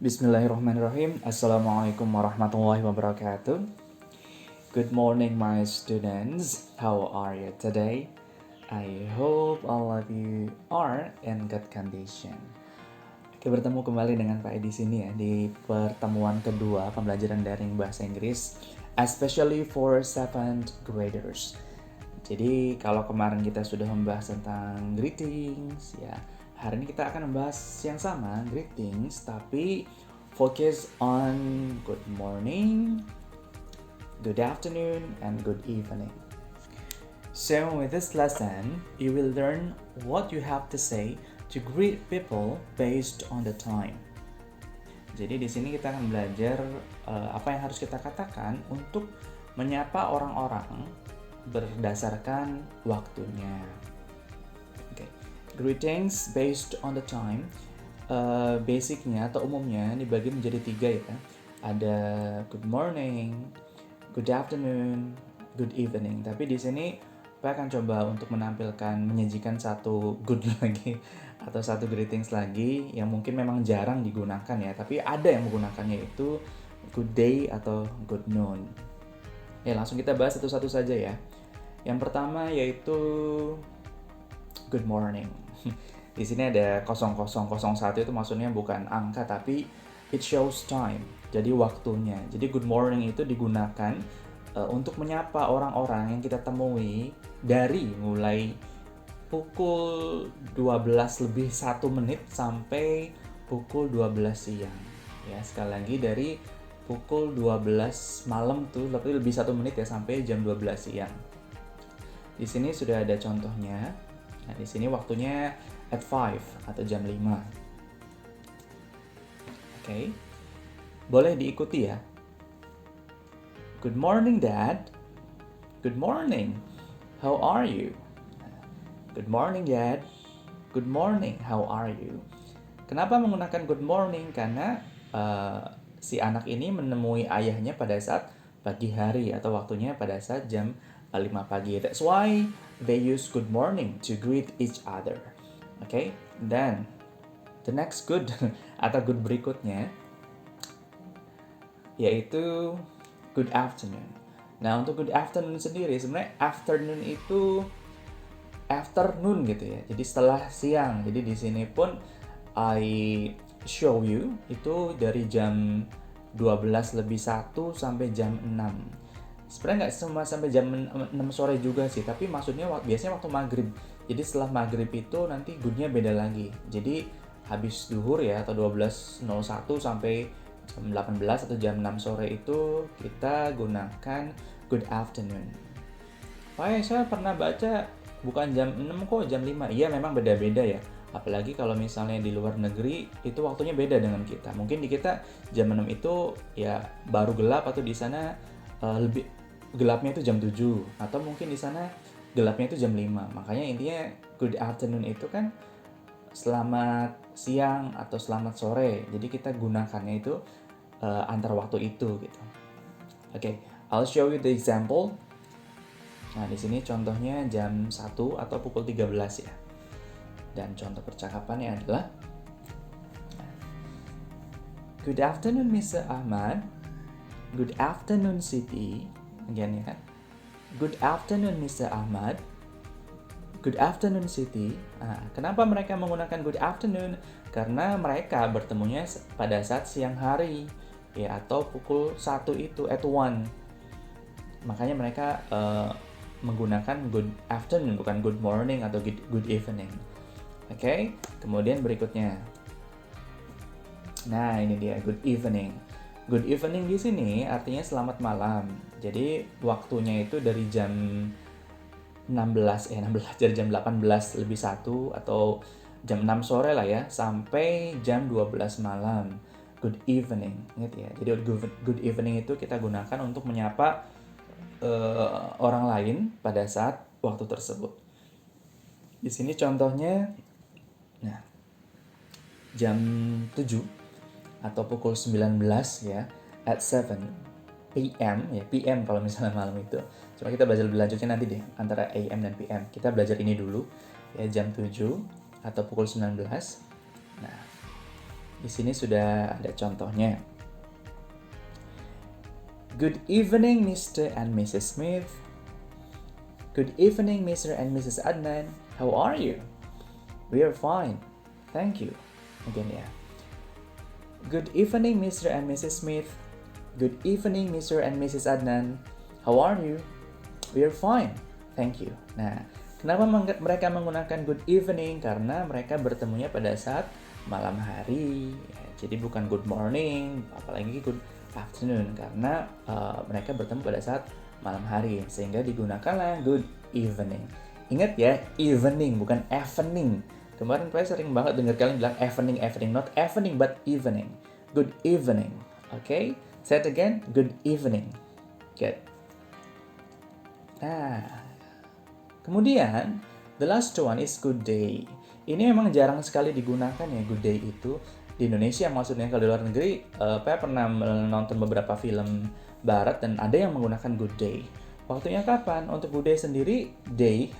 Bismillahirrahmanirrahim. Assalamualaikum warahmatullahi wabarakatuh. Good morning, my students. How are you today? I hope all of you are in good condition. Oke, bertemu kembali dengan Pak Edi sini ya di pertemuan kedua pembelajaran daring bahasa Inggris, especially for 7th graders. Jadi kalau kemarin kita sudah membahas tentang greetings ya, hari ini kita akan membahas yang sama, greetings, tapi focus on good morning, good afternoon, and good evening. So with this lesson, you will learn what you have to say to greet people based on the time. Jadi di sini kita akan belajar apa yang harus kita katakan untuk menyapa orang-orang berdasarkan waktunya. Okay. Greetings based on the time. Basicnya atau umumnya dibagi menjadi 3 ya. Ada good morning, good afternoon, good evening. Tapi di sini saya akan coba untuk menyajikan satu good lagi atau satu greetings lagi yang mungkin memang jarang digunakan ya. Tapi ada yang menggunakannya, itu good day atau good noon. Ya, langsung kita bahas satu-satu saja ya. Yang pertama yaitu good morning. Di sini ada 0001, itu maksudnya bukan angka tapi it shows time. Jadi waktunya. Jadi good morning itu digunakan untuk menyapa orang-orang yang kita temui dari mulai pukul 12 lebih 1 menit sampai pukul 12 siang. Ya, sekali lagi dari pukul 12 malam tuh lebih 1 menit ya sampai jam 12 siang. Di sini sudah ada contohnya. Nah, di sini waktunya at 5 atau jam 5. Oke. Boleh diikuti ya. Good morning, Dad. Good morning. How are you? Good morning, Dad. Good morning. How are you? Kenapa menggunakan good morning? Karena si anak ini menemui ayahnya pada saat pagi hari atau waktunya pada saat jam 5 pagi. That's why they use good morning to greet each other. Okay? Then the next good atau good berikutnya yaitu good afternoon. Nah, untuk good afternoon sendiri sebenarnya afternoon itu afternoon gitu ya. Jadi setelah siang. Jadi di sini pun I show you itu dari jam 12 lebih 1 sampai jam 6. Sebenarnya nggak semua sampai jam 6 sore juga sih, tapi maksudnya biasanya waktu maghrib. Jadi setelah maghrib itu nanti goodnya beda lagi. Jadi habis duhur ya atau 12.01 sampai jam 18 atau jam 6 sore itu kita gunakan good afternoon. Pak, saya pernah baca bukan jam 6 kok, jam 5. Iya, memang beda-beda ya. Apalagi kalau misalnya di luar negeri itu waktunya beda dengan kita. Mungkin di kita jam 6 itu ya baru gelap atau di sana lebih gelapnya itu jam 7 atau mungkin di sana gelapnya itu jam 5. Makanya intinya good afternoon itu kan selamat siang atau selamat sore. Jadi kita gunakannya itu antar waktu itu gitu. Oke, I'll show you the example. Nah, di sini contohnya jam 1 atau pukul 13 ya. Dan contoh percakapannya adalah good afternoon, Mr. Ahmad. Good afternoon, Siti. Again ya kan. Good afternoon, Mr. Ahmad. Good afternoon, Siti. Nah, kenapa mereka menggunakan good afternoon? Karena mereka bertemunya pada saat siang hari ya, atau pukul 1 itu at 1. Makanya mereka menggunakan good afternoon, bukan good morning atau good evening. Oke, kemudian berikutnya. Nah, ini dia good evening. Good evening di sini artinya selamat malam. Jadi waktunya itu dari jam 16 dari jam 18 lebih 1 atau jam 6 sore lah ya sampai jam 12 malam. Good evening, gitu ya. Jadi good evening itu kita gunakan untuk menyapa orang lain pada saat waktu tersebut. Di sini contohnya, nah, jam 7 atau pukul 19 ya, at 7 PM ya, PM kalau misalnya malam itu. Cuma kita belajar lebih lanjutnya nanti deh antara AM dan PM. Kita belajar ini dulu ya, jam 7 atau pukul 19. Nah, Di sini sudah ada contohnya. Good evening, Mr. and Mrs. Smith. Good evening, Mr. and Mrs. Adnan. How are you? We are fine. Thank you. Again, ya. Good evening, Mr. and Mrs. Smith. Good evening, Mr. and Mrs. Adnan. How are you? We are fine. Thank you. Nah, kenapa mereka menggunakan good evening? Karena mereka bertemunya pada saat malam hari. Ya, jadi bukan good morning, apalagi good afternoon, karena mereka bertemu pada saat malam hari, sehingga digunakanlah good evening. Ingat ya, evening bukan evening. Kemarin saya sering banget dengar kalian bilang evening, not evening but evening. Good evening. Okay? Say it again. Good evening. Good. Nah, kemudian the last one is good day. Ini memang jarang sekali digunakan ya, good day itu di Indonesia. Maksudnya kalau di luar negeri, saya pernah menonton beberapa film barat dan ada yang menggunakan good day. Waktunya kapan? Untuk good day sendiri, day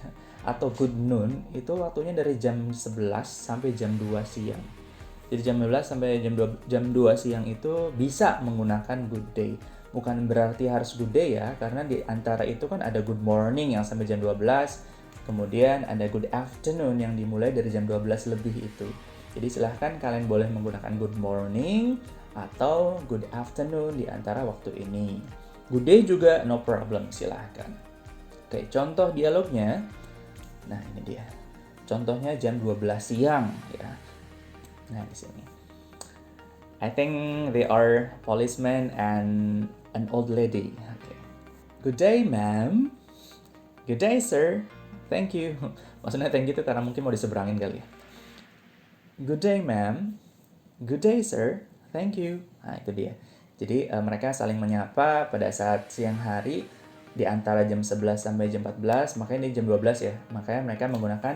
atau good noon itu waktunya dari jam 11 sampai jam 2 siang. Jadi jam 11 sampai jam 2 siang itu bisa menggunakan good day. Bukan berarti harus good day ya, karena di antara itu kan ada good morning yang sampai jam 12, kemudian ada good afternoon yang dimulai dari jam 12 lebih itu. Jadi silahkan kalian boleh menggunakan good morning atau good afternoon di antara waktu ini. Good day juga no problem, silahkan. Oke, contoh dialognya. Nah, ini dia. Contohnya jam 12 siang ya. Nah, di sini. I think they are policeman and an old lady. Okay. Good day, ma'am. Good day, sir. Thank you. Maksudnya thank you itu karena mungkin mau diseberangin kali ya. Good day, ma'am. Good day, sir. Thank you. Nah, itu dia. Jadi mereka saling menyapa pada saat siang hari di antara jam 11 sampai jam 14, makanya ini jam 12 ya. Makanya mereka menggunakan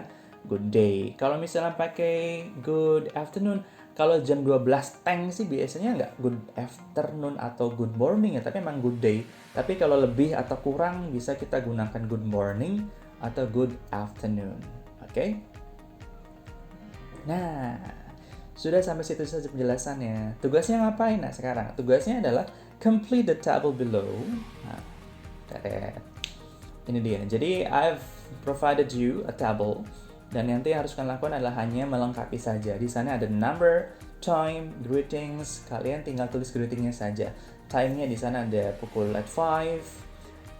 good day. Kalau misalnya pakai good afternoon, kalau jam 12 teng sih biasanya nggak good afternoon atau good morning ya, tapi emang good day. Tapi kalau lebih atau kurang bisa kita gunakan good morning atau good afternoon. Oke? Nah, sudah sampai situ saja penjelasannya. Tugasnya ngapain? Nah, sekarang tugasnya adalah complete the table below. Nah, ini dia. Jadi, I've provided you a table. Dan nanti yang harus kalian lakukan adalah hanya melengkapi saja. Di sana ada number, time, greetings. Kalian tinggal tulis greetingnya saja. Time-nya di sana ada pukul at 5,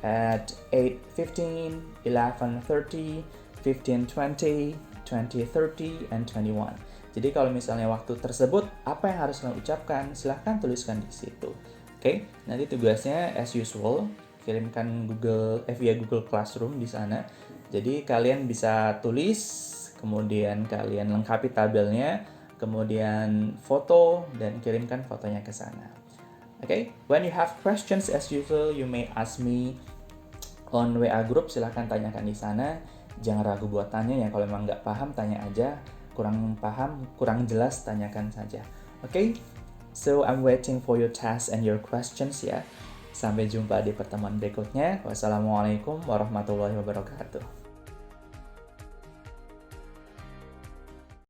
at 8:15, 11:30, 15:20, 20:30, and 21. Jadi kalau misalnya waktu tersebut, apa yang harus kalian ucapkan, silahkan tuliskan di situ. Oke, nanti tugasnya as usual, kirimkan via Google Classroom di sana. Jadi kalian bisa tulis, kemudian kalian lengkapi tabelnya, kemudian foto, dan kirimkan fotonya ke sana. Oke, when you have questions as usual, you may ask me on WA group, silahkan tanyakan di sana. Jangan ragu buat tanya ya, kalau memang nggak paham tanya aja, kurang paham, kurang jelas tanyakan saja. Oke, so I'm waiting for your task and your questions ya. Sampai jumpa di pertemuan berikutnya. Wassalamualaikum warahmatullahi wabarakatuh.